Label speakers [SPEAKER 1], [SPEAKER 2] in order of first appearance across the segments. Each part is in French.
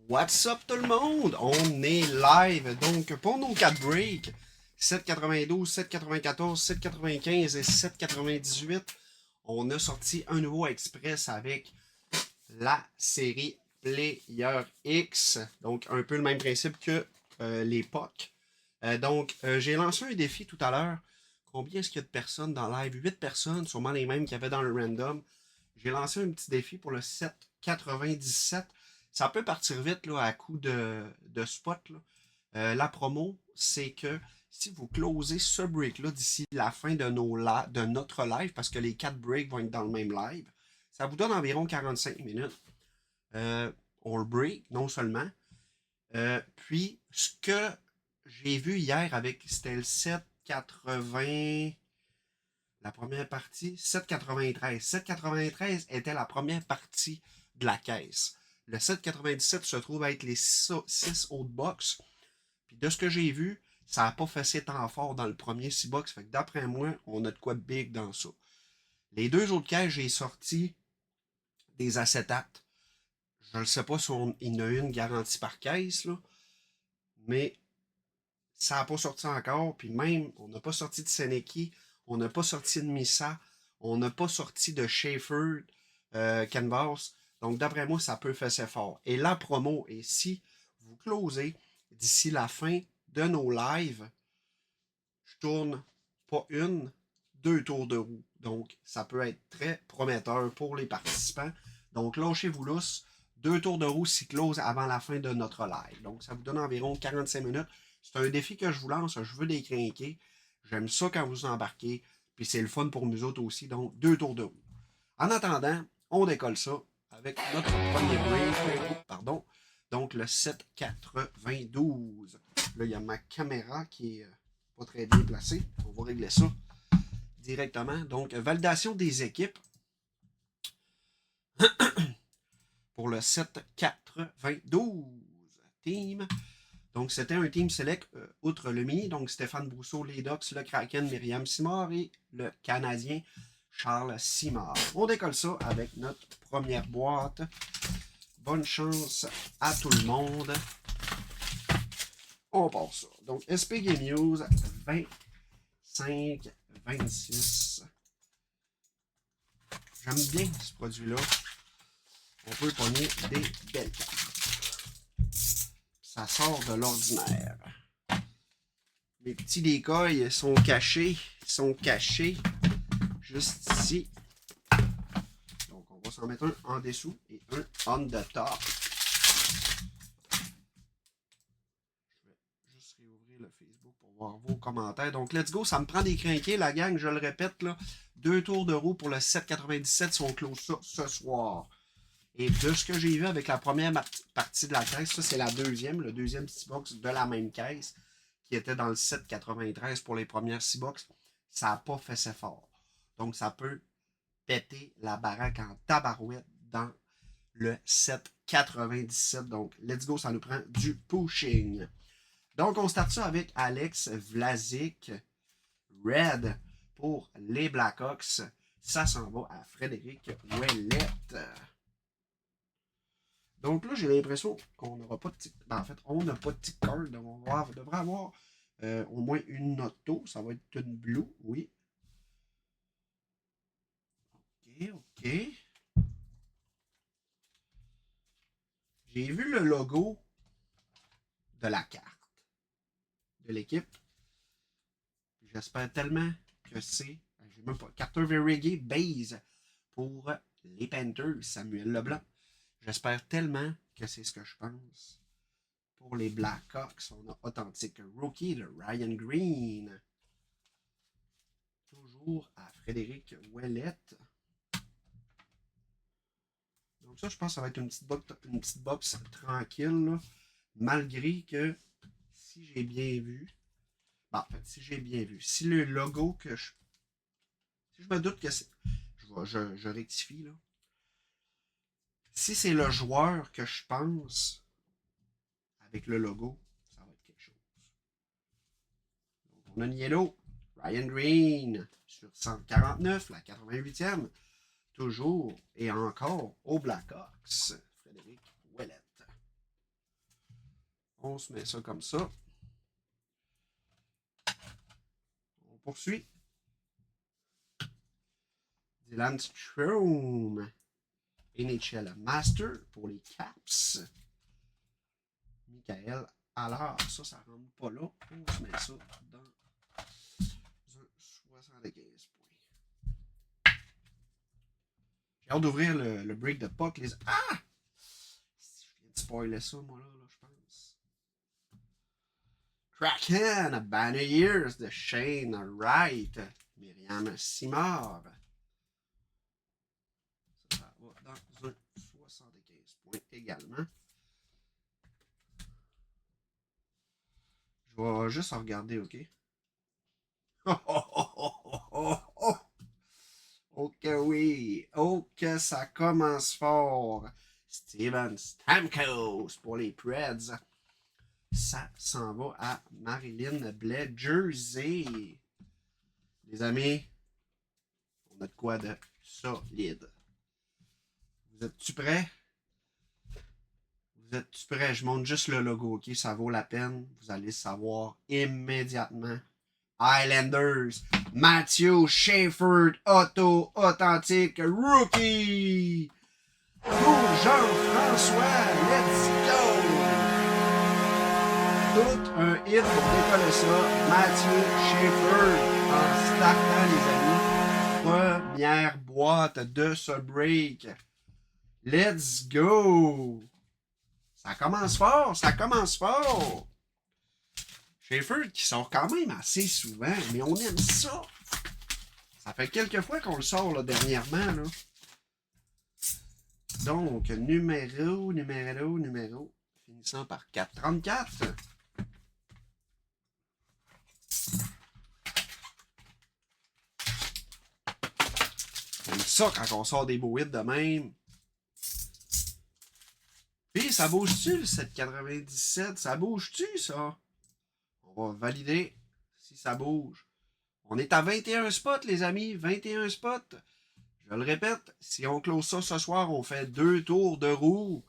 [SPEAKER 1] What's up tout le monde? On est live, donc pour nos 4 breaks, 7,92, 7,94, 7,95 et 7,98, on a sorti un nouveau express avec la série Player X, donc un peu le même principe que les POC. J'ai lancé un défi tout à l'heure. Combien est-ce qu'il y a de personnes dans le live? 8 personnes, sûrement les mêmes qu'il y avait dans le random. J'ai lancé un petit défi pour le 7,97. Ça peut partir vite là, à coup de spot. Là. La promo, c'est que si vous closez ce break-là d'ici la fin de notre live, parce que les 4 breaks vont être dans le même live, ça vous donne environ 45 minutes. Euh, on le break, non seulement. Puis, ce que j'ai vu hier avec, c'était le 7,80, la première partie, 7,93. 7,93 était la première partie de la caisse. Le 7,97 se trouve être les 6 autres box. Puis de ce que j'ai vu, ça n'a pas fait si tant fort dans le premier 6 box. Fait que d'après moi, on a de quoi de big dans ça. Les deux autres caisses, j'ai sorti des acétates. Je ne sais pas si il y en a une garantie par caisse, là, mais ça n'a pas sorti encore. Puis même, on n'a pas sorti de Seneki, on n'a pas sorti de Missa, on n'a pas sorti de Schaefer Canvas. Donc, d'après moi, ça peut faire assez fort. Et la promo est si vous closez d'ici la fin de nos lives, je tourne pas une, 2 tours de roue. Donc, ça peut être très prometteur pour les participants. Donc, lâchez-vous lousse. 2 tours de roue si close avant la fin de notre live. Donc, ça vous donne environ 45 minutes. C'est un défi que je vous lance. Je veux des crinqués. J'aime ça quand vous embarquez. Puis c'est le fun pour nous autres aussi. Donc, 2 tours de roue. En attendant, on décolle ça avec notre premier break. Pardon. Donc, le 7,92. Là, il y a ma caméra qui est pas très bien placée. On va régler ça directement. Donc, validation des équipes pour le 7,92 team. Donc, c'était un team select outre le mini. Donc, Stéphane Brousseau, les Docs, le Kraken, Myriam Simard et le Canadien Charles Simard. On décolle ça avec notre première boîte. Bonne chance à tout le monde. On passe ça. Donc, SP Game News 25, 26. J'aime bien ce produit-là. On peut pogner des belles cartes. Ça sort de l'ordinaire. Mes petits décoils sont cachés. Juste ici. Donc, on va s'en mettre un en dessous et un on the top. Je vais juste réouvrir le Facebook pour voir vos commentaires. Donc, let's go. Ça me prend des crinqués, la gang. Je le répète, là. 2 tours de roue pour le 7,97 si on close ça ce soir. Et de ce que j'ai vu avec la première partie de la caisse, ça c'est le deuxième 6 box de la même caisse, qui était dans le 7,93 pour les premières 6 box, ça n'a pas fait assez fort. Donc ça peut péter la baraque en tabarouette dans le 7,97. Donc let's go, ça nous prend du pushing. Donc on start ça avec Alex Vlasic, Red pour les Blackhawks. Ça s'en va à Frédéric Ouellette. Donc là, j'ai l'impression qu'on n'aura pas de tick. Ben, en fait, on n'a pas de tick card. Donc on devrait avoir au moins une auto. Ça va être une blue, oui. OK, OK. J'ai vu le logo de la carte de l'équipe. J'espère tellement que c'est. J'ai même pas. Carter Verregay base pour les Panthers, Samuel Leblanc. J'espère tellement que c'est ce que je pense. Pour les Blackhawks, on a authentique rookie de Ryan Green. Toujours à Frédéric Ouellette. Donc ça, je pense que ça va être une petite box tranquille, là, malgré que, si j'ai bien vu, en fait, si j'ai bien vu, si le logo que je... Si je me doute que c'est... Je rectifie, là. Si c'est le joueur que je pense, avec le logo, ça va être quelque chose. Donc, on a une yellow, Ryan Green, sur 149, la 88e. Toujours et encore aux Blackhawks. Frédéric Ouellette. On se met ça comme ça. On poursuit. Dylan Strome. NHL Master pour les Caps. Michael Allard. Ça rentre pas là. On se met ça dans un 75 points. J'ai hâte d'ouvrir le break de puck. Ah! Je viens de spoiler ça, moi, là je pense. Kraken, Banner Years de Shane Wright. Myriam Simard. Ça va dans un 75 points également. Je vais juste regarder, OK? Oh que oui! Oh que ça commence fort! Steven Stamkos pour les Preds. Ça s'en va à Marilyn Blais, Jersey. Les amis, on a de quoi de solide. Vous êtes-tu prêts? Vous êtes-tu prêts? Je montre juste le logo, OK? Ça vaut la peine. Vous allez savoir immédiatement. Islanders, Matthew Shefford, Auto, Authentique, Rookie! Pour Jean-François, let's go! Tout un hit pour décoller ça. Matthew Shefford en startant, les amis. Première boîte de ce break. Let's go! Ça commence fort, ça commence fort! Shefford qui sort quand même assez souvent, mais on aime ça. Ça fait quelques fois qu'on le sort là, dernièrement. Là. Donc, numéro, finissant par 434. J'aime ça quand on sort des beaux hits de même. Puis, ça bouge-tu le 797? Ça bouge-tu, ça? On va valider si ça bouge. On est à 21 spots, les amis. 21 spots. Je le répète, si on close ça ce soir, on fait 2 tours de roue.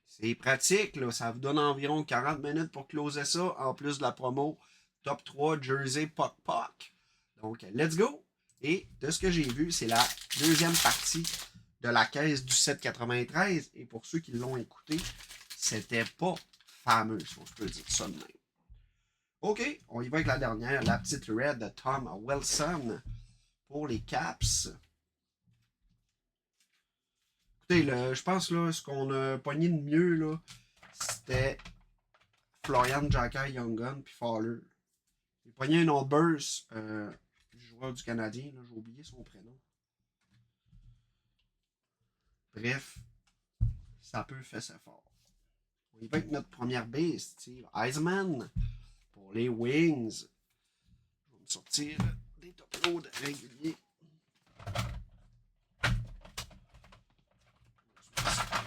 [SPEAKER 1] C'est pratique, là. Ça vous donne environ 40 minutes pour closer ça, en plus de la promo Top 3 Jersey Puck Puck. Donc, let's go! Et de ce que j'ai vu, c'est la deuxième partie de la caisse du 793. Et pour ceux qui l'ont écouté, c'était pas fameux, si on peut dire ça de même. OK, on y va avec la dernière, la petite red de Tom Wilson pour les Caps. Écoutez, je pense là, ce qu'on a pogné de mieux, là, c'était Florian Jacka, Young Gun puis Fowler. J'ai pogné un autre burst du joueur du Canadien, j'ai oublié son prénom. Bref, ça peut faire ça fort. On y va avec notre première base, Steve Eisenman pour les Wings. Je vais me sortir des top loads réguliers.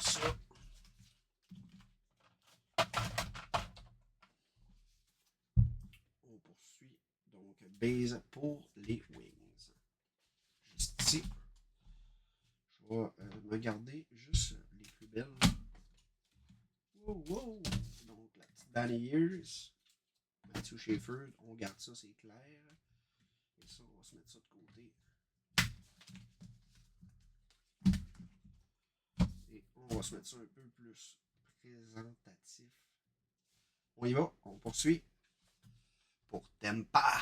[SPEAKER 1] Ça. On poursuit donc base pour les Wings. Juste ici. Je vais me garder juste les plus belles. Wow, wow. Donc la petite Danny Years. Matthew Shefford. On garde ça, c'est clair. Et ça, on va se mettre ça de côté. Et on va se mettre ça un peu plus présentatif. On y va, on poursuit. Pour Tampa,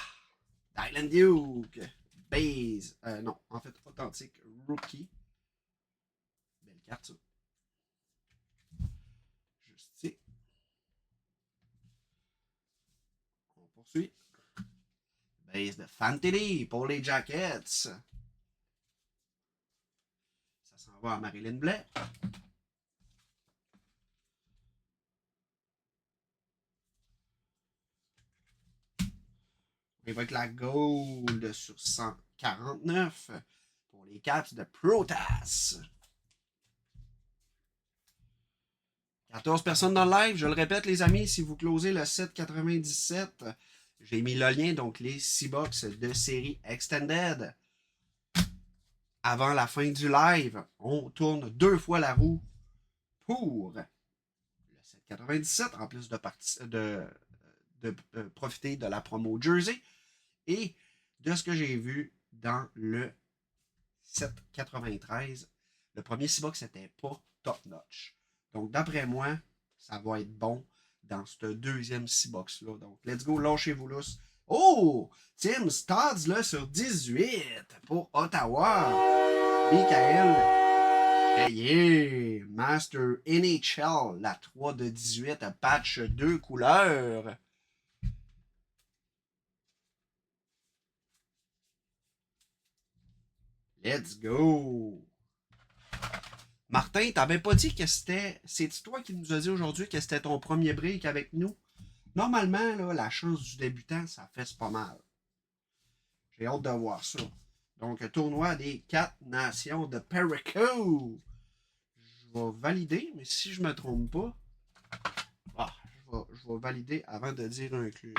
[SPEAKER 1] Dylan Duke, base, non, en fait, authentique rookie. Belle carte, ça. Juste ici. On poursuit. Base de Fantilli pour les Jackets. Ça s'en va à Marilyn Blais. Avec la gold sur 149 pour les Caps de Protas. 14 personnes dans le live. Je le répète, les amis, si vous closez le 797, j'ai mis le lien, donc les 6 box de série Extended. Avant la fin du live, on tourne 2 fois la roue pour le 7,97 en plus de profiter de la promo Jersey. Et de ce que j'ai vu dans le 7,93, le premier 6-box n'était pas top-notch. Donc, d'après moi, ça va être bon dans ce deuxième 6-box-là. Donc, let's go, lâchez-vous lousse. Oh! Tim Stodds, là, sur 18 pour Ottawa. Michael Ayé, Master NHL, la 3 de 18, patch 2 couleurs. Let's go! Martin, t'avais pas dit que c'était... C'est toi qui nous as dit aujourd'hui que c'était ton premier break avec nous? Normalement, là, la chance du débutant, ça fesse pas mal. J'ai hâte de voir ça. Donc, tournoi des 4 nations de Perico. Je vais valider, mais si je me trompe pas... Ah, je vais valider avant de dire un club.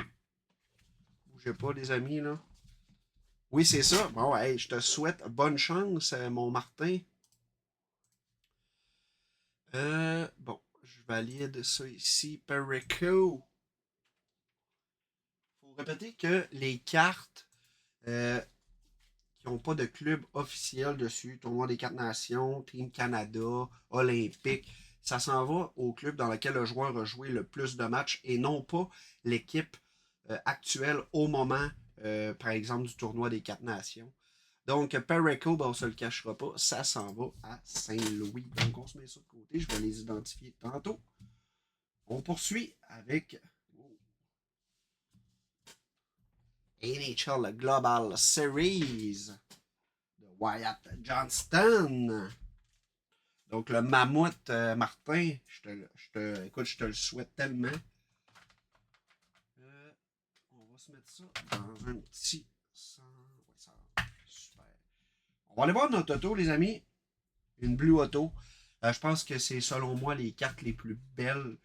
[SPEAKER 1] Bougez pas, les amis, là. Oui, c'est ça. Bon, hey, je te souhaite bonne chance, mon Martin. Bon, je valide ça ici. Perico. Faut répéter que les cartes qui n'ont pas de club officiel dessus, Tournoi des 4 Nations, Team Canada, Olympique, ça s'en va au club dans lequel le joueur a joué le plus de matchs et non pas l'équipe actuelle au moment, par exemple, du Tournoi des 4 Nations. Donc, Perico, ben, on ne se le cachera pas, ça s'en va à Saint-Louis. Donc, on se met ça de côté. Je vais les identifier tantôt. On poursuit avec NHL Global Series de Wyatt Johnston. Donc, le mammouth, Martin, écoute, je te le souhaite tellement. On va se mettre ça dans un petit... Ouais, ça super. On va aller voir notre auto, les amis. Une Blue Auto. Je pense que c'est, selon moi, les cartes les plus belles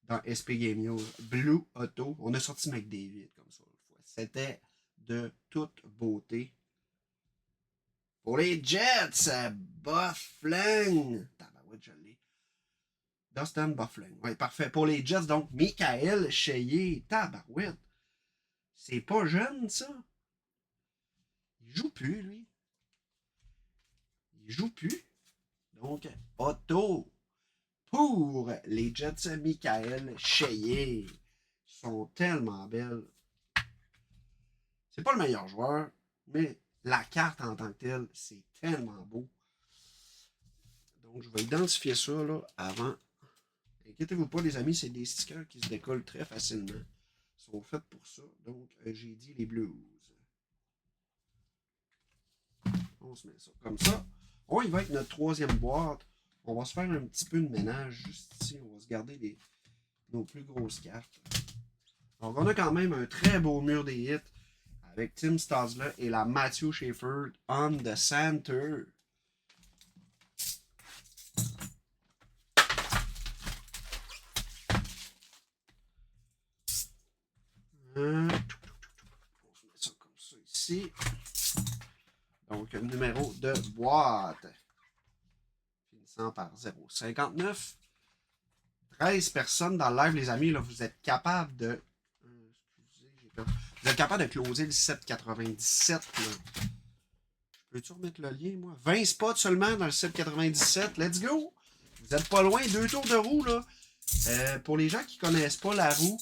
[SPEAKER 1] dans SP Game News. Blue Auto. On a sorti McDavid comme ça. C'était de toute beauté. Pour les Jets, Buffling. Tabarouette, je l'ai. Dustin Buffling. Oui, parfait. Pour les Jets, donc, Michael Cheyer. Tabarouette. C'est pas jeune, ça. Il joue plus, lui. Il joue plus. Donc, Auto pour les Jets, Michael Cheyer. Ils sont tellement belles. C'est pas le meilleur joueur, mais la carte en tant que telle, c'est tellement beau. Donc, je vais identifier ça là, avant. Inquiétez-vous pas, les amis, c'est des stickers qui se décollent très facilement. Ils sont faits pour ça. Donc, j'ai dit les Blues. On se met ça comme ça. On y va avec notre troisième boîte. On va se faire un petit peu de ménage juste ici. On va se garder nos plus grosses cartes. Donc, on a quand même un très beau mur des hits avec Tim Stosler et la Matthew Schaefer on the center. On se met ça comme ça ici. Donc, numéro de boîte. Finissant par 0,59. 13 personnes dans le live, les amis. Là, vous êtes capables de... Vous êtes capable de closer le 7,97. Peux-tu remettre le lien, moi? 20 spots seulement dans le 7,97. Let's go! Vous êtes pas loin. 2 tours de roue, là. Pour les gens qui connaissent pas la roue,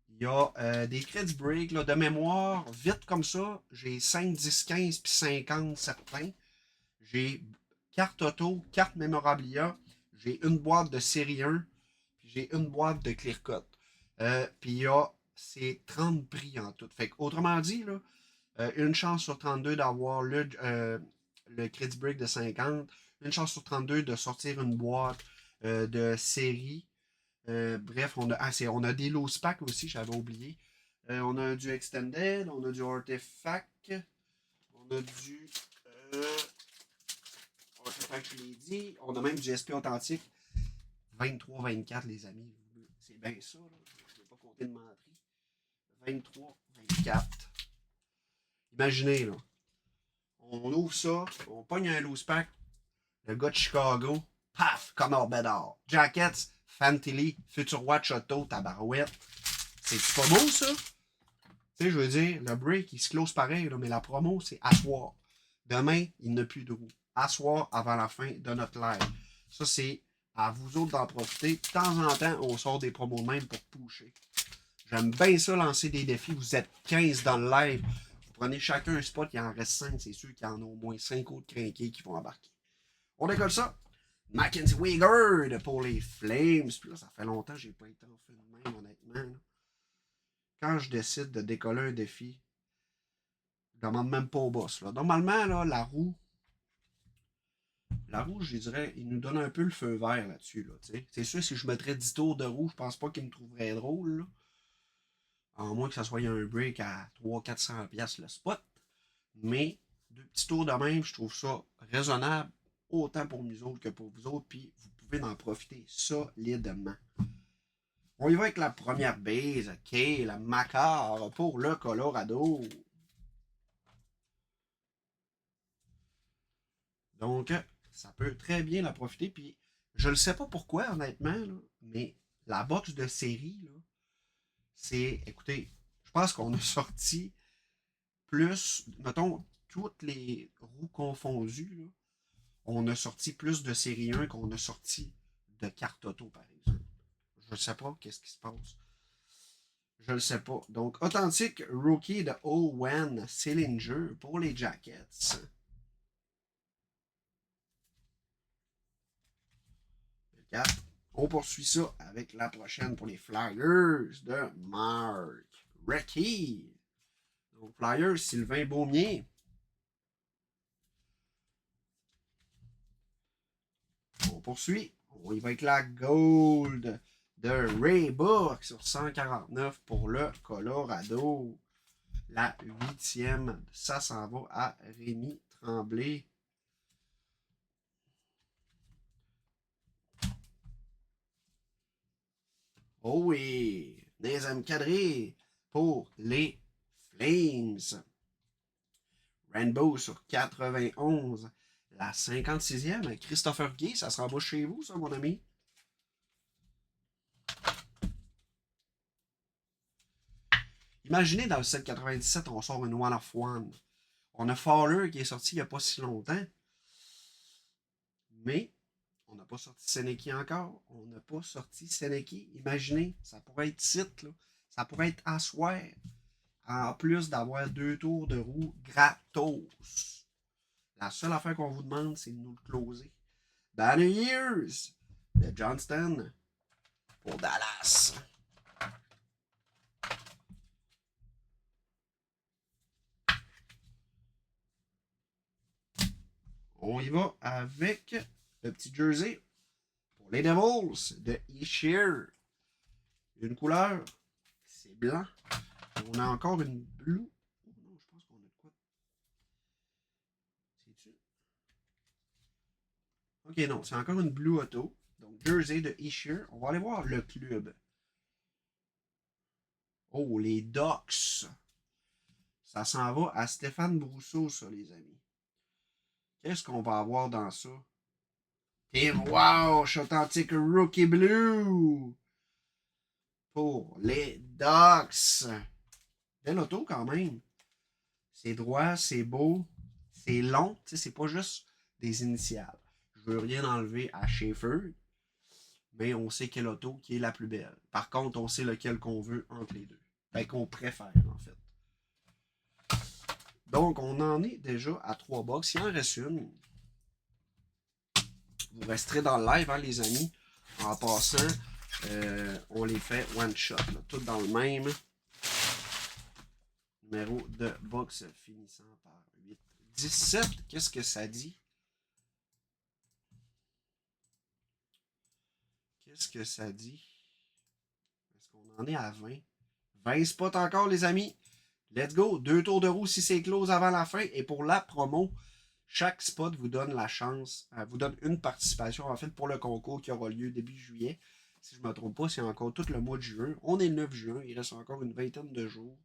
[SPEAKER 1] il y a des credit break là, de mémoire, vite comme ça. J'ai 5, 10, 15 puis 50 certains. J'ai carte auto, carte mémorabilia. J'ai une boîte de série 1. Puis j'ai une boîte de clear cut. Puis il y a c'est 30 prix en tout. Fait que, autrement dit, là, une chance sur 32 d'avoir le credit break de 50. Une chance sur 32 de sortir une boîte de série. Bref, on a des loose packs aussi, j'avais oublié. On a du Extended, on a du Artefact, on a du Artefact, je l'ai dit. On a même du SP authentique. 23-24, les amis. C'est bien ça, là. Je ne vais pas compter de menterie. 23-24. Imaginez, là. On ouvre ça, on pogne un loose pack. Le gars de Chicago, paf, Connor Bedard. Jackets, Fantilly, Future Watch Auto, tabarouette. C'est pas beau, ça? Tu sais, je veux dire, le break, il se close pareil, là, mais la promo, c'est à soir. Demain, il n'y a plus de roue. À soir, avant la fin de notre live. Ça, c'est à vous autres d'en profiter. De temps en temps, on sort des promos de même pour pusher. J'aime bien ça, lancer des défis. Vous êtes 15 dans le live. Vous prenez chacun un spot, il en reste 5. C'est sûr qu'il y en a au moins 5 autres crinqués qui vont embarquer. On décolle ça. Mackenzie Wigard pour les Flames. Puis là, ça fait longtemps que j'ai pas été en fin de même, honnêtement. Là. Quand je décide de décoller un défi, je demande même pas au boss. Là. Normalement, là, la roue, je dirais, il nous donne un peu le feu vert là-dessus. Là, c'est sûr, si je mettrais 10 tours de roue, je pense pas qu'il me trouverait drôle. Là. À moins que ça soit un break à 300-400$ le spot. Mais 2 petits tours de même, je trouve ça raisonnable, autant pour nous autres que pour vous autres. Puis vous pouvez en profiter solidement. On y va avec la première base, OK, la Macar pour le Colorado. Donc, ça peut très bien la profiter. Puis, je ne sais pas pourquoi, honnêtement, là, mais la box de série, là, c'est, écoutez, je pense qu'on a sorti plus, mettons, toutes les roues confondues, là, on a sorti plus de série 1 qu'on a sorti de cartes auto, par exemple. Je ne sais pas qu'est-ce qui se passe. Je le sais pas. Donc, authentique rookie de Owen Sillinger pour les Jackets. 4. On poursuit ça avec la prochaine pour les Flyers de Mark Recchi. Donc, Flyers, Sylvain Beaumier. On poursuit. On y va avec la Gold de Ray Book sur 149 pour le Colorado. La 8e, ça s'en va à Rémi Tremblay. Oh oui, deuxième cadré pour les Flames. Rainbow sur 91. La 56e, Christopher Gay, ça se rembouche chez vous, ça, mon ami? Imaginez, dans le 797, on sort une One of One. On a Fowler qui est sorti il n'y a pas si longtemps. Mais on n'a pas sorti Seneki encore. On n'a pas sorti Seneki. Imaginez, ça pourrait être site, là. Ça pourrait être à soir. En plus d'avoir 2 tours de roue gratos. La seule affaire qu'on vous demande, c'est de nous le closer. Banner Years de Johnston pour Dallas. On y va avec le petit jersey pour les Devils de Ishier. Une couleur, c'est blanc. On a encore une blue. Oh non, je pense qu'on a de quoi. C'est-tu? Ok, non, c'est encore une blue auto. Donc, jersey de Ishier. On va aller voir le club. Oh, les Ducks. Ça s'en va à Stéphane Brousseau, ça, les amis. Qu'est-ce qu'on va avoir dans ça? Tim Walsh, authentique Rookie Blue. Pour les Ducks. Belle auto quand même. C'est droit, c'est beau, c'est long. Tu sais, c'est pas juste des initiales. Je veux rien enlever à Schaefer, mais on sait quelle auto qui est la plus belle. Par contre, on sait lequel qu'on veut entre les deux. Ben, qu'on préfère, en fait. Donc, on en est déjà à 3 box. Il en reste une. Vous resterez dans le live, hein, les amis. En passant, on les fait one shot. Là, tout dans le même numéro de box finissant par 8. 17, qu'est-ce que ça dit? Qu'est-ce que ça dit? Est-ce qu'on en est à 20? 20 spots encore, les amis. Let's go. 2 tours de roue si c'est close avant la fin. Et pour la promo, chaque spot vous donne la chance, vous donne une participation en fait pour le concours qui aura lieu début juillet. Si je ne me trompe pas, c'est encore tout le mois de juin. On est le 9 juin, il reste encore une vingtaine de jours.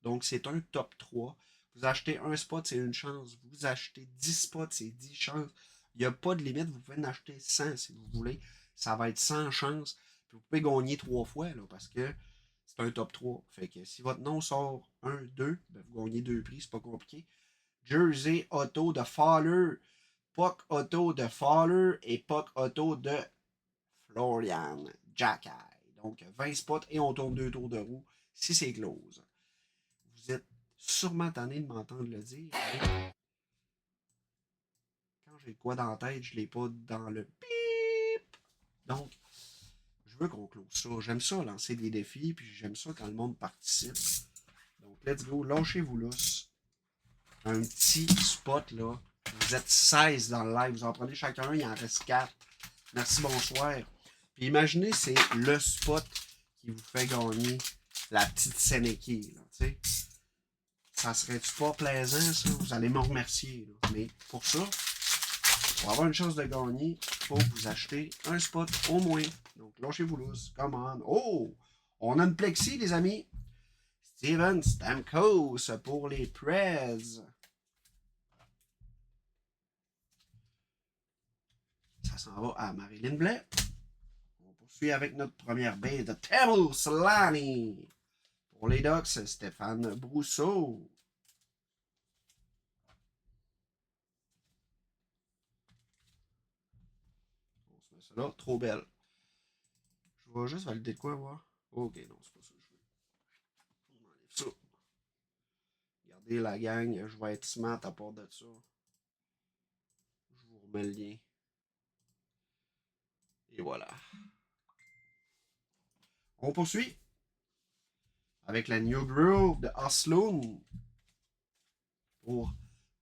[SPEAKER 1] Donc c'est un top 3. Vous achetez un spot, c'est une chance. Vous achetez 10 spots, c'est 10 chances. Il n'y a pas de limite, vous pouvez en acheter 100 si vous voulez. Ça va être 100 chances. vous pouvez gagner 3 fois, là, parce que c'est un top 3. Fait que si votre nom sort 1, 2, ben vous gagnez 2 prix, c'est pas compliqué. Jersey Auto de Fowler, Puck Auto de Fowler et Puck Auto de Florian Jacky. Donc 20 spots et on tourne 2 tours de roue si c'est close. Vous êtes sûrement tanné de m'entendre le dire, mais quand j'ai quoi dans la tête, je l'ai pas dans le bip. Donc, je veux qu'on close ça. J'aime ça lancer des défis, puis j'aime ça quand le monde participe. Donc, let's go, lâchez-vous lousse. Un petit spot là. Vous êtes 16 dans le live, vous en prenez chacun, il en reste 4. Merci, bonsoir. Puis imaginez, c'est le spot qui vous fait gagner la petite Sénéki, là, tu sais. Ça serait-tu pas plaisant, ça? Vous allez me remercier, là. Mais pour ça, pour avoir une chance de gagner, il faut que vous achetez un spot au moins. Donc, lâchez-vous lousse. Come on. Oh! On a une plexi, les amis. Steven Stamkos pour les Preds. Ça s'en va à Marilyn Blais. On poursuit avec notre première base de Teemu Selanne. Pour les Ducks, Stéphane Brousseau. On se met ça là. Trop belle. Je vais juste valider de quoi, voir. Ok, non, c'est pas ça que je veux. On enlève ça. Regardez la gang, je vais être smart à part de ça. Je vous remets le lien. Et voilà. On poursuit avec la New Groove de Oslo pour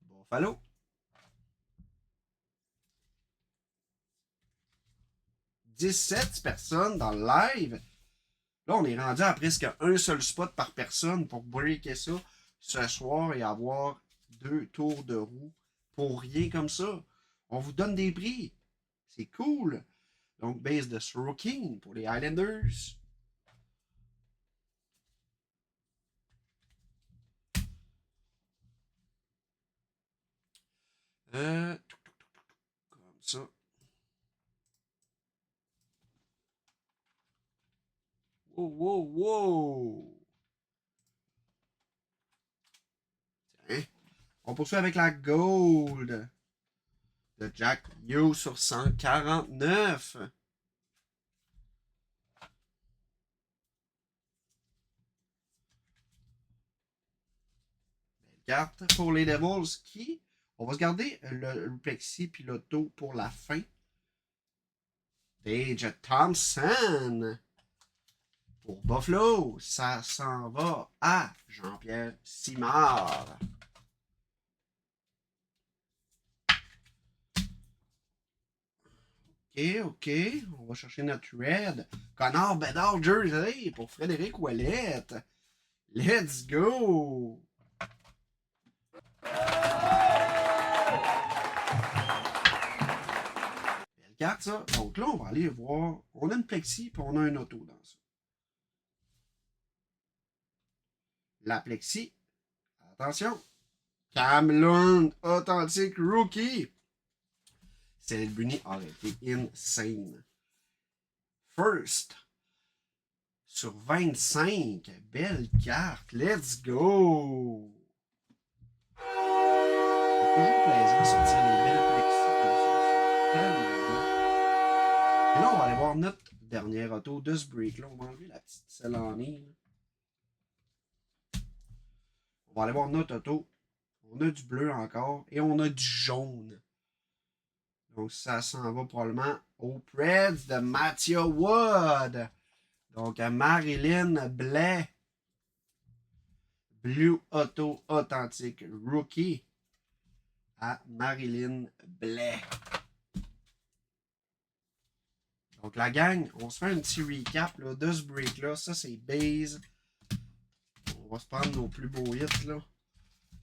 [SPEAKER 1] Buffalo. 17 personnes dans le live. Là, on est rendu à presque un seul spot par personne pour breaker ça ce soir et avoir 2 tours de roue pour rien comme ça. On vous donne des prix. C'est cool. Donc, base de Sorokin pour les Islanders. Comme ça. Wow, wow, wow! Tiens. On poursuit avec la Gold de Jack Hughes sur 149. Belle carte pour les Devils qui... On va se garder le plexi puis l'auto pour la fin. Tage Thompson. Pour Buffalo, ça s'en va à Jean-Pierre Simard. OK. On va chercher notre red. Connor Bedard Jersey pour Frédéric Ouellette. Let's go! Belle carte, ça. Donc là, on va aller voir. On a une plexi et on a un auto dans ça. La plexi. Attention. Cameron Authentic Rookie. Céline Bruni aurait été insane. First. Sur 25. Belle carte. Let's go! C'est toujours plaisant de sortir des belles plexis comme ça. C'est tellement beau. Et là, on va aller voir notre dernière auto de ce break-là. On va enlever la petite Selanne. On va aller voir notre auto. On a du bleu encore et on a du jaune. Donc, ça s'en va probablement aux Preds de Matthew Wood. Donc, à Marilyn Blais. Blue Auto Authentique Rookie. À Marilyn Blais. Donc, la gang, on se fait un petit recap là, de ce break-là. Ça, c'est base. On va se prendre nos plus beaux hits. Là.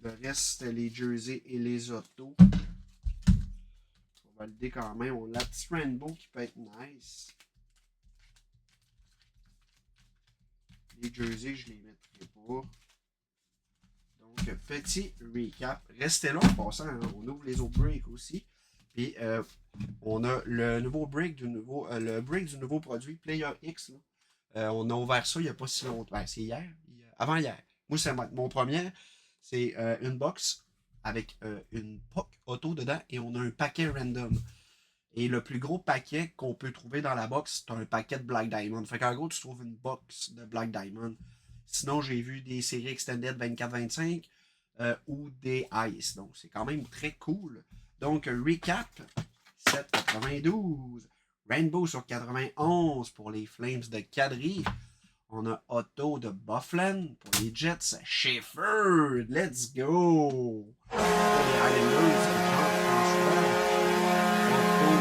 [SPEAKER 1] Le reste, c'était les jerseys et les autos. On va valider quand même. On a la petite rainbow qui peut être nice. Les jerseys, je les mettrai pas. Donc, petit recap. Restez là en passant. Hein. On ouvre les autres breaks aussi. Puis on a le nouveau break le break du nouveau produit Player X. Là. On a ouvert ça il n'y a pas si longtemps. Ben, c'est hier, avant-hier. Moi, c'est mon premier. C'est une box avec une POC auto dedans et on a un paquet random. Et le plus gros paquet qu'on peut trouver dans la box, c'est un paquet de Black Diamond. Fait qu'en gros, tu trouves une box de Black Diamond. Sinon, j'ai vu des séries extended 24-25 ou des Ice. Donc, c'est quand même très cool. Donc, recap 7,92. Rainbow sur 91 pour les Flames de Cadry. On a Otto de Bufflin pour les Jets. Schaefer, let's go! Pour les Islanders, Jean-François. Otto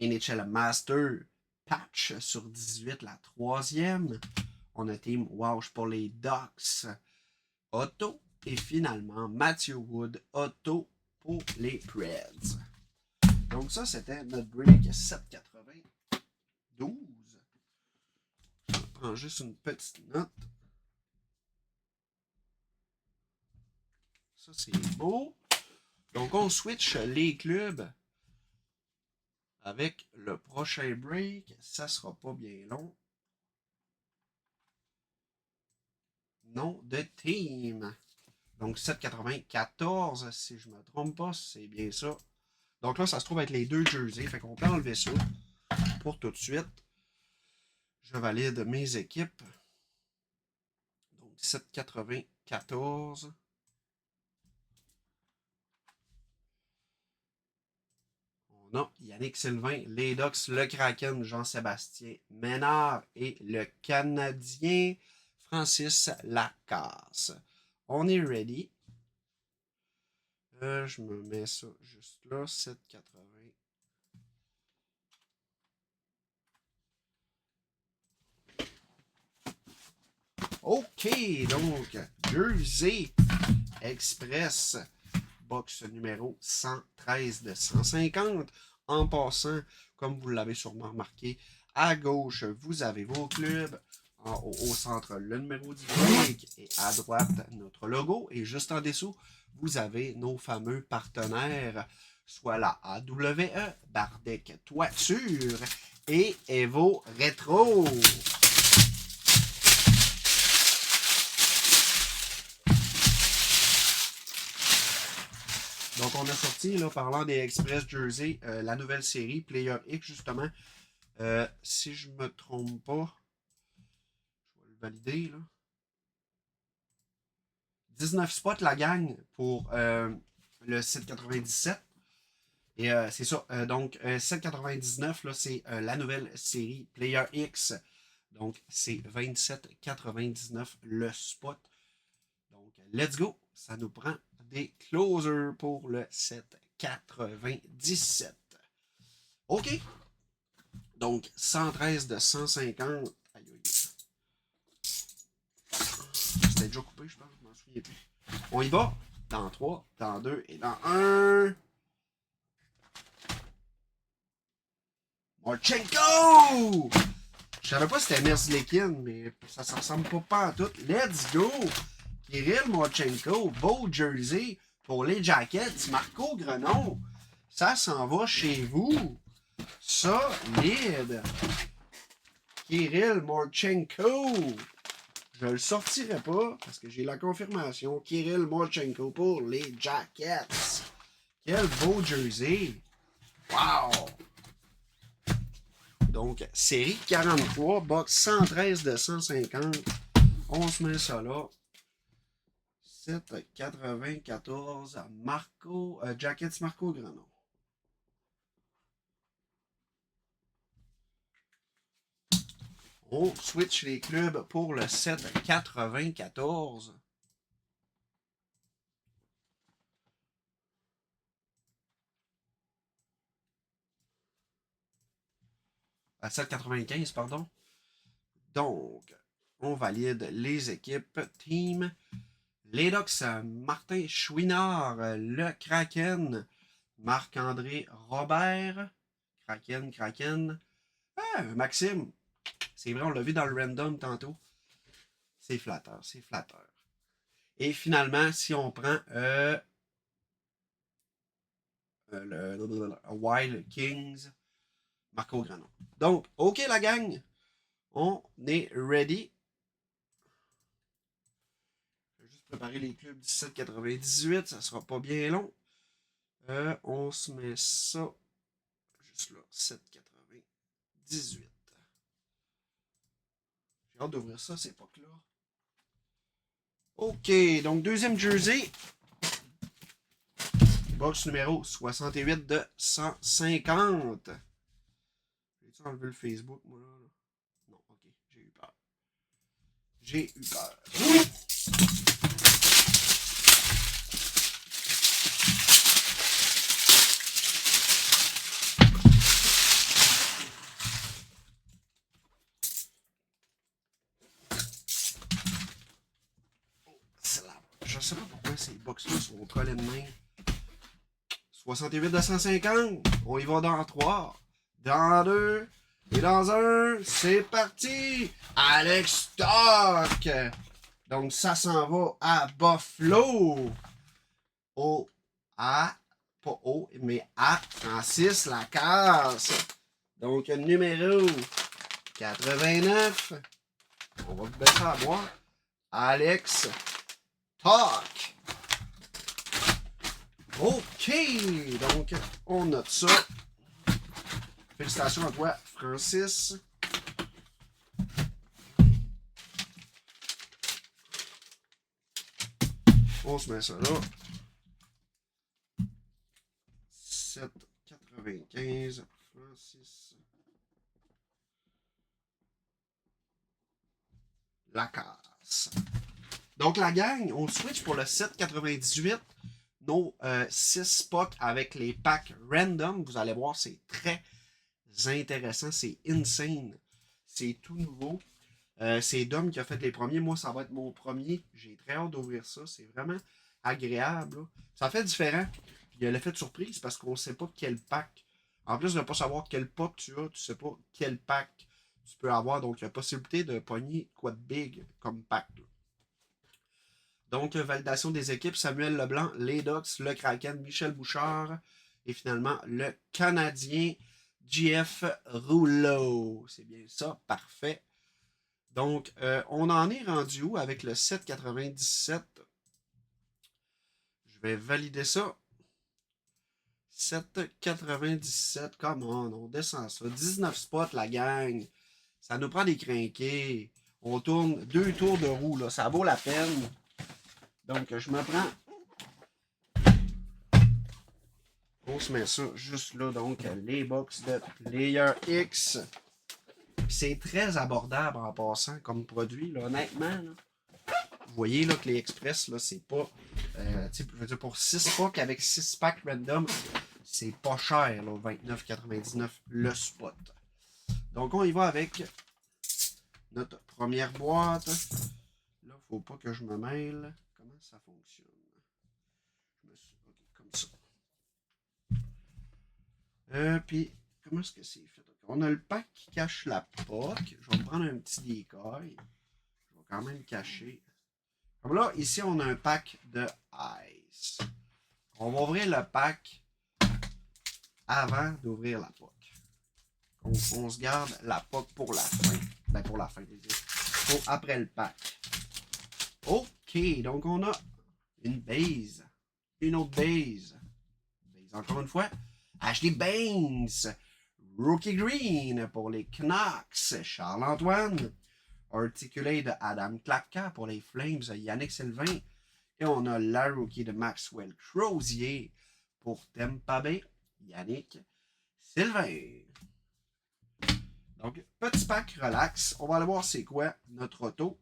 [SPEAKER 1] Bleu. NHL Master. Patch sur 18, la troisième. On a Team Walsh pour les Ducks. Otto. Et finalement, Matthew Wood, Otto pour les Preds. Donc ça, c'était notre break 7,92. Je prends juste une petite note. Ça, c'est beau. Donc, on switch les clubs avec le prochain break. Ça sera pas bien long. Nom de team. Donc, 7,94, si je me trompe pas, c'est bien ça. Donc là, ça se trouve être les deux jerseys. Fait qu'on peut enlever ça pour tout de suite. Je valide mes équipes. Donc, 7,94. On a Yannick Sylvain, les Ducks, le Kraken, Jean-Sébastien Ménard et le Canadien Francis Lacasse. On est ready. Je me mets ça juste là, 7,80. OK, donc, Jersey Express, box numéro 113 de 150. En passant, comme vous l'avez sûrement remarqué, à gauche, vous avez vos clubs. En haut, au centre, le numéro du break. Et à droite, notre logo. Et juste en dessous, vous avez nos fameux partenaires, soit la AWE, Bardec Toiture et Evo Retro. Donc, on a sorti, là, parlant des Express Jersey, la nouvelle série, Player X, justement. Si je me trompe pas, je vais le valider, là. 19 spots, la gang, pour le 7,97. Et c'est ça. Donc, 7,99, là, c'est la nouvelle série Player X. Donc, c'est 27,99 le spot. Donc, let's go. Ça nous prend des closers pour le 7,97. OK. Donc, 113 de 150. Aïe, aïe. C'était déjà coupé, je pense. Je m'en souviens plus. On y va. Dans 3, dans 2 et dans 1. Marchenko! Je savais pas si c'était Merzlikin, mais ça ne ressemble pas en tout. Let's go! Kirill Marchenko, beau jersey pour les Jackets. Marco Grenon, ça s'en va chez vous. Solide! Kirill Marchenko. Je le sortirai pas parce que j'ai la confirmation. Kirill Marchenko pour les Jackets. Quel beau jersey! Wow! Donc, série 43, box 113 de 150. On se met ça là. 7,94 Marco, Jackets Marco Grenon. On switch les clubs pour le 7,94. À 7,95, pardon. Donc, on valide les équipes. Team. Les Ducks, Martin Chouinard, le Kraken. Marc-André Robert. Kraken. Ah, Maxime. C'est vrai, on l'a vu dans le random tantôt. C'est flatteur. Et finalement, si on prend le Wild Kings, Marco Granon. Donc, OK la gang, on est ready. Je vais juste préparer les clubs 1798, ça sera pas bien long. On se met ça juste là, 7,98. J'ai hâte d'ouvrir ça, cette époque-là. OK, donc deuxième jersey. Box numéro 68 de 150. J'ai-tu enlevé le Facebook, moi, là? Non, OK, j'ai eu peur. J'ai eu peur. Je sais pas pourquoi ces box-là sont collés de main. 68 de 150. On y va dans 3, dans 2 et dans 1. C'est parti! Alex Stock! Donc ça s'en va à Buffalo. Pas O, mais à Francis Lacasse. Donc numéro 89. On va baisser à boire. Alex Stock. OK, donc on note ça. Félicitations à toi, Francis. On se met ça là. 7,95, Francis Lacasse. Donc la gang, on switch pour le 7,98. Nos 6 packs avec les packs random. Vous allez voir, c'est très intéressant. C'est insane. C'est tout nouveau. C'est Dom qui a fait les premiers. Moi, ça va être mon premier. J'ai très hâte d'ouvrir ça. C'est vraiment agréable. Là. Ça fait différent. Puis il y a l'effet de surprise parce qu'on ne sait pas quel pack. En plus de ne pas savoir quel pack tu as, tu ne sais pas quel pack tu peux avoir. Donc, il y a possibilité de pogner quoi de big comme pack. Là. Donc, validation des équipes, Samuel Leblanc, les Ducks, le Kraken, Michel Bouchard et finalement le Canadien JF Rouleau. C'est bien ça, parfait. Donc, on en est rendu où avec le 7,97? Je vais valider ça. 7,97, come on descend ça. 19 spots, la gang. Ça nous prend des crinqués. On tourne 2 tours de roue, là. Ça vaut la peine. Donc, je me prends. On se met ça juste là. Donc, les box de Player X. C'est très abordable en passant comme produit, là, honnêtement. Là. Vous voyez là, que les Express, là, c'est pas. Je veux dire, pour 6 packs avec 6 packs random, c'est pas cher, là, 29,99 le spot. Donc, on y va avec notre première boîte. Là, faut pas que je me mêle. Comment ça fonctionne? OK, comme ça. Puis, comment est-ce que c'est fait? On a le pack qui cache la POC. Je vais me prendre un petit décaille. Je vais quand même cacher. Comme là, ici, on a un pack de Ice. On va ouvrir le pack avant d'ouvrir la POC. On se garde la POC pour la fin. Ben, pour la fin, pour après le pack. OK, donc on a une base. Une autre base. Base encore une fois. Ashley Baines. Rookie Green pour les Canucks, Charles-Antoine. Articulé de Adam Klapka pour les Flames, Yannick Sylvain. Et on a la rookie de Maxwell Crozier pour Tampa Bay, Yannick Sylvain. Donc, petit pack relax. On va aller voir c'est quoi notre auto.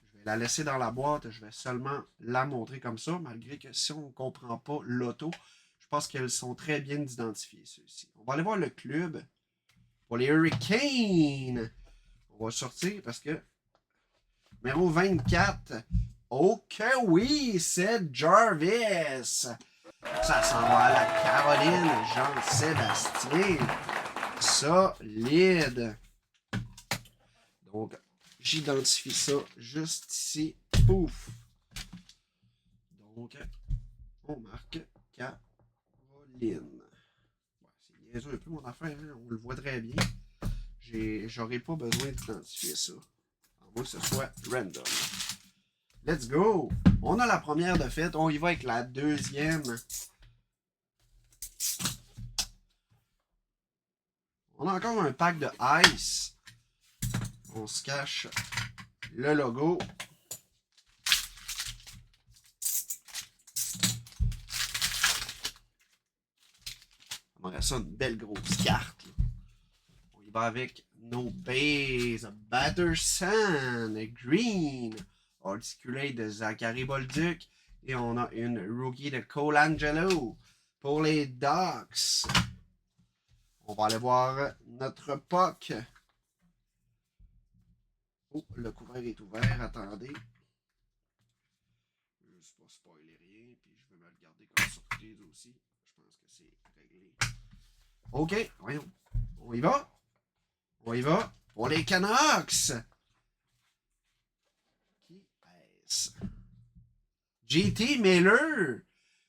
[SPEAKER 1] Je vais la laisser dans la boîte. Je vais seulement la montrer comme ça, malgré que si on ne comprend pas l'auto, je pense qu'elles sont très bien identifiées, ceux-ci. On va aller voir le club. Pour les Hurricanes, on va sortir parce que numéro 24. Ok, oui, c'est Jarvis. Ça s'en va à la Caroline, Jean-Sébastien. Solide. Donc, j'identifie ça juste ici. Pouf. Donc, on marque Caroline. Ouais, c'est niaiseux un peu mon affaire, hein? On le voit très bien. J'aurais pas besoin d'identifier ça. À moins que ce soit random. Let's go! On a la première de fait. On y va avec la deuxième. On a encore un pack de Ice. On se cache le logo. On aurait ça une belle grosse carte. Là. On y va avec nos bases. Batterson, Green, Articulate de Zachary Bolduc. Et on a une rookie de Colangelo pour les Ducks. On va aller voir notre puck. Oh, le couvert est ouvert. Attendez. Je ne vais pas spoiler rien. Puis je vais me le garder comme surprise aussi. Je pense que c'est réglé. OK, voyons. On y va. On y va. Pour les Canucks. Qui est-ce? JT Miller.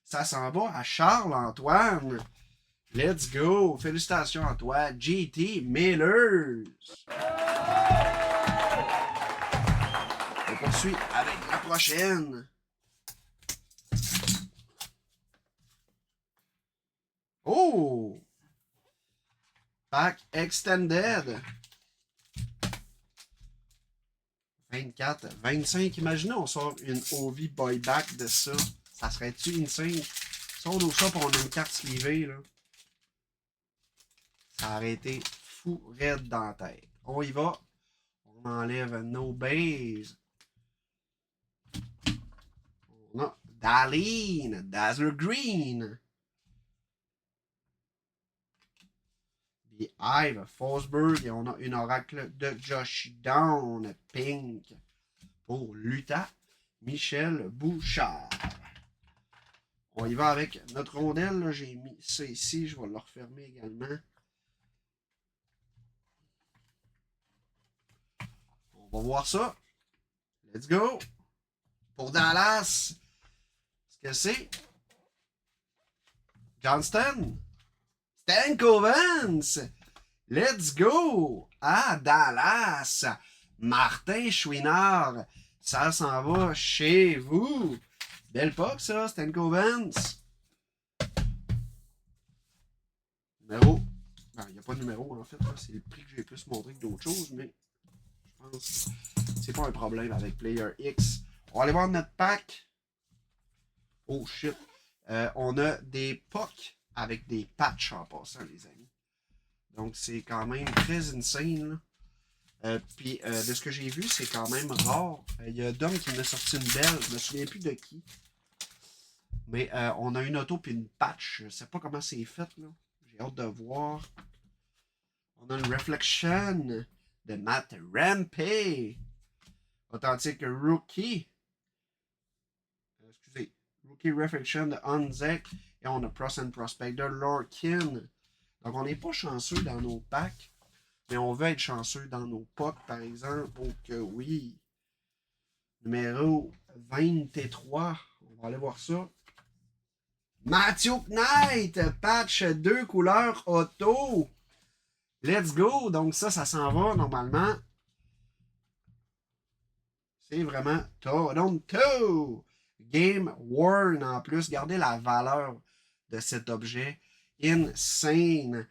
[SPEAKER 1] Ça s'en va à Charles-Antoine. Let's go! Félicitations à toi, JT Miller! On poursuit avec la prochaine. Oh! Pack Extended. 24, 25. Imaginez, on sort une OV Buyback de ça. Ça serait-tu insane? Si on ouvre ça pour on a une carte slivée, là. Ça aurait été fou raide dans la tête. On y va. On enlève nos bases. On a Darlene, Dazzler Green. Puis Ive, Forsberg. Et on a une oracle de Josh Down, Pink. Pour Luta, Michel Bouchard. On y va avec notre rondelle. J'ai mis ça ici. Je vais le refermer également. On va voir ça. Let's go. Pour Dallas. Qu'est-ce que c'est? Johnston. Stankovens. Let's go. À Dallas. Martin Chouinard. Ça s'en va chez vous. Belle pop, ça, Stankovens. Numéro. Il n'y a pas de numéro, en fait. C'est le prix que j'ai plus montré que d'autres choses, mais je pense que c'est pas un problème avec Player X. On va aller voir notre pack. Oh shit. On a des pucks avec des patchs en passant, les amis. Donc, c'est quand même très insane. Puis, de ce que j'ai vu, c'est quand même rare. Il y a Dom qui m'a sorti une belle. Je me souviens plus de qui. Mais on a une auto puis une patch. Je sais pas comment c'est fait, là. J'ai hâte de voir. On a une Reflection de Matt Rampey. Authentique Rookie. Excusez. Rookie Reflection de Hanzek. Et on a Pros and Prospect de Lorkin. Donc, on n'est pas chanceux dans nos packs. Mais on veut être chanceux dans nos pucks, par exemple. Donc, oui. Numéro 23. On va aller voir ça. Matthew Knight. Patch 2 couleurs auto. Let's go. Donc, ça s'en va normalement. C'est vraiment Toronto. Game worn en plus. Regardez la valeur de cet objet. Insane.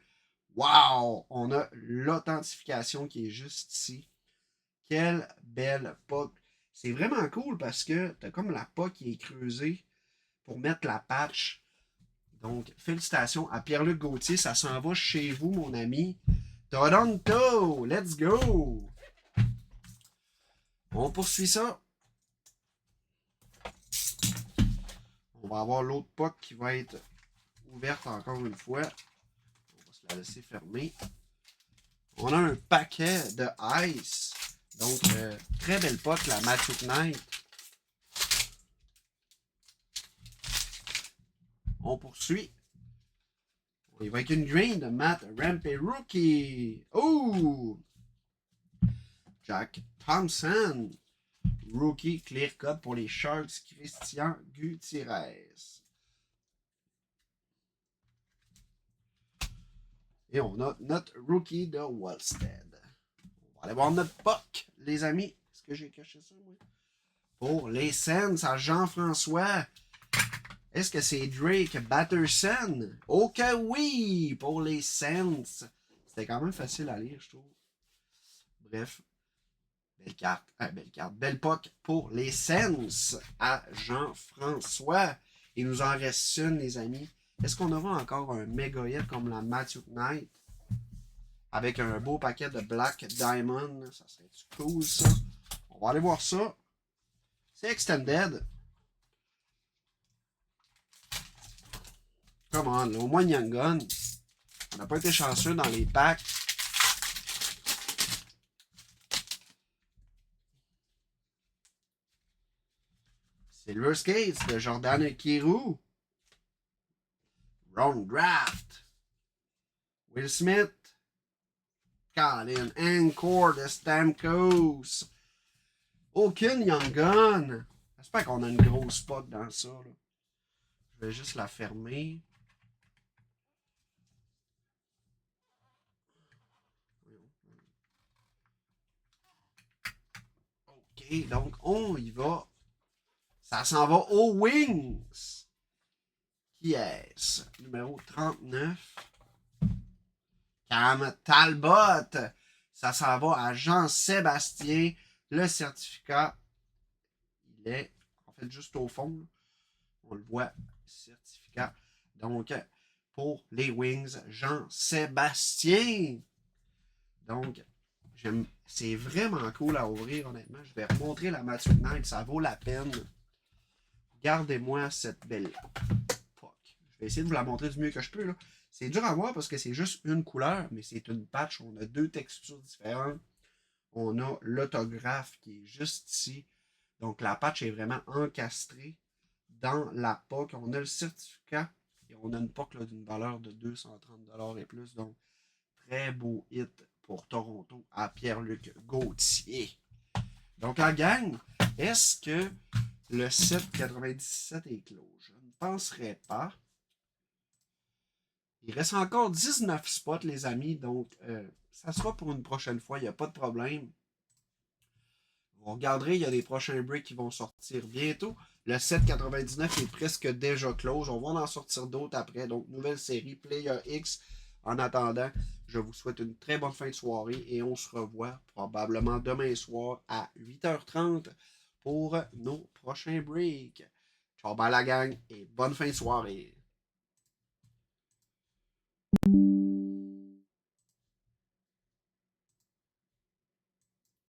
[SPEAKER 1] Wow! On a l'authentification qui est juste ici. Quelle belle puck. C'est vraiment cool parce que t'as comme la puck qui est creusée pour mettre la patch. Donc, félicitations à Pierre-Luc Gauthier. Ça s'en va chez vous, mon ami. Toronto! Let's go! On poursuit ça. On va avoir l'autre puck qui va être ouverte encore une fois. La laisser fermer. On a un paquet de Ice. Donc, très belle puck, la Matthew Knight. On poursuit. On y va avec une green de Matt Rampey Rookie. Oh! Jack Thompson. Rookie Clear Cut pour les Sharks, Christian Gutierrez. Et on a notre Rookie de Wallstead. On va aller voir notre puck, les amis. Est-ce que j'ai caché ça, moi? Pour les Sens à Jean-François. Est-ce que c'est Drake Batterson? Ok, oui! Pour les Sens. C'était quand même facile à lire, je trouve. Bref. Belle carte. Belle carte. Belle puck pour les Sens à Jean-François. Il nous en reste une, les amis. Est-ce qu'on aura encore un méga hit comme la Matthew Knight? Avec un beau paquet de Black Diamond. Ça serait cool, ça. On va aller voir ça. C'est Extended. Come on, là, au moins Young Gun. On n'a pas été chanceux dans les packs. Silver Skates de Jordan Kirou. Ron Draft. Will Smith. Colin Encore de Stamkos. Aucune Young Gun. J'espère qu'on a une grosse spot dans ça. Là. Je vais juste la fermer. OK, donc on y va. Ça s'en va aux Wings. Qui est-ce? Numéro 39. Cam Talbot. Ça s'en va à Jean-Sébastien. Le certificat, il est en fait juste au fond. On le voit, certificat. Donc, pour les Wings, Jean-Sébastien. Donc, c'est vraiment cool à ouvrir, honnêtement. Je vais remontrer la Matthew Knight, ça vaut la peine. Regardez-moi cette belle puck. Je vais essayer de vous la montrer du mieux que je peux. Là. C'est dur à voir parce que c'est juste une couleur, mais c'est une patch. On a deux textures différentes. On a l'autographe qui est juste ici. Donc, la patch est vraiment encastrée dans la POC. On a le certificat et on a une POC d'une valeur de 230$ et plus. Donc, très beau hit pour Toronto à Pierre-Luc Gauthier. Donc, la gang, est-ce que le 7,97 est clos? Je ne penserais pas. Il reste encore 19 spots, les amis. Donc, ça sera pour une prochaine fois. Il n'y a pas de problème. Vous regarderez, il y a des prochains breaks qui vont sortir bientôt. Le 7,99 est presque déjà close. On va en sortir d'autres après. Donc, nouvelle série Player X. En attendant, je vous souhaite une très bonne fin de soirée et on se revoit probablement demain soir à 8h30 pour nos prochains breaks. Ciao, bye la gang et bonne fin de soirée.